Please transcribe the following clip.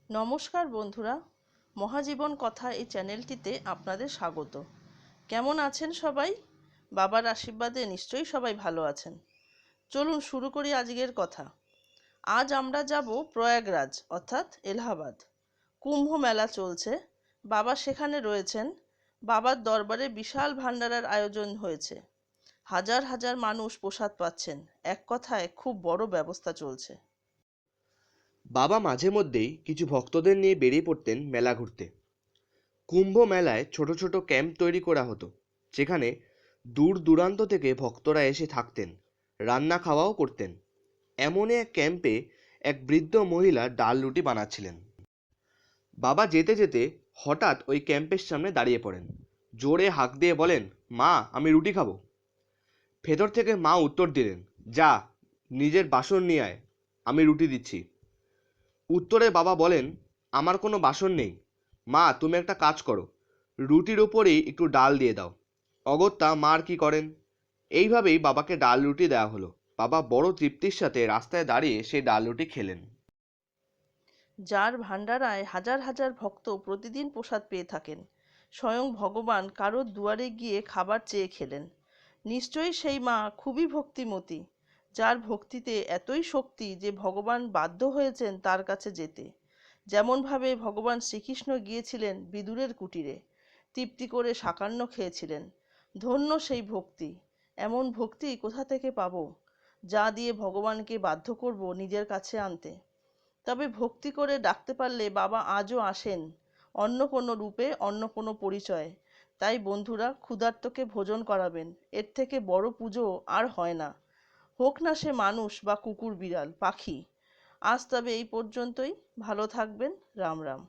নমস্কার বন্ধুরা, মহাজীবন কথা এই চ্যানেলটিতে আপনাদের স্বাগত। কেমন আছেন সবাই? বাবার আশীর্বাদে নিশ্চয়ই সবাই ভালো আছেন। চলুন শুরু করি আজকের কথা। আজ আমরা যাব প্রয়াগরাজ অর্থাৎ এলাহাবাদ। কুম্ভ মেলা চলছে, বাবা সেখানে রয়েছেন। বাবার দরবারে বিশাল ভান্ডারার আয়োজন হয়েছে। হাজার হাজার মানুষ প্রসাদ পাচ্ছেন। এক কথায় খুব বড় ব্যবস্থা চলছে। বাবা মাঝে মধ্যেই কিছু ভক্তদের নিয়ে বেরিয়ে পড়তেন মেলা ঘুরতে। কুম্ভ মেলায় ছোট ছোট ক্যাম্প তৈরি করা হতো, যেখানে দূর দূরান্ত থেকে ভক্তরা এসে থাকতেন, রান্না খাওয়াও করতেন। এমনই এক ক্যাম্পে এক বৃদ্ধ মহিলা ডাল রুটি বানাচ্ছিলেন। বাবা যেতে যেতে হঠাৎ ওই ক্যাম্পের সামনে দাঁড়িয়ে পড়েন। জোরে হাঁক দিয়ে বলেন, মা, আমি রুটি খাবো। ভেতর থেকে মা উত্তর দিলেন, যা, নিজের বাসন নিয়ে আয়, আমি রুটি দিচ্ছি। উত্তরে বাবা বলেন, আমার কোনো বাসন নেই। মা, তুমি একটা কাজ করো, রুটির ওপরেই একটু ডাল দিয়ে দাও। অগত্যা মার কি করেন। এইভাবেই বাবাকে ডাল রুটি দেওয়া হলো। বাবা বড় তৃপ্তির সাথে রাস্তায় দাঁড়িয়ে সেই ডাল রুটি খেলেন। যার ভান্ডারায় হাজার হাজার ভক্ত প্রতিদিন প্রসাদ পেয়ে থাকেন, স্বয়ং ভগবান কারোর দুয়ারে গিয়ে খাবার চেয়ে খেলেন। নিশ্চয়ই সেই মা খুবই ভক্তিমতী, যার ভক্তিতে এতই শক্তি যে ভগবান বাধ্য হয়েছেন তার কাছে যেতে। যেমনভাবে ভগবান শ্রীকৃষ্ণ গিয়েছিলেন বিদুরের কুটিরে, তৃপ্তি করে সাকান্ন খেয়েছিলেন। ধন্য সেই ভক্তি। এমন ভক্তি কোথা থেকে পাবো, যা দিয়ে ভগবানকে বাধ্য করব নিজের কাছে আনতে? তবে ভক্তি করে ডাকতে পারলে বাবা আজও আসেন, অন্য কোনো রূপে, অন্য কোনো পরিচয়ে। তাই বন্ধুরা, ক্ষুধার্তকে ভোজন করাবেন, এর থেকে বড় পুজো আর হয় না। হোক না সে মানুষ বা কুকুর, বিড়াল, পাখি। আজ তবে এই পর্যন্তই। ভালো থাকবেন। রাম রাম।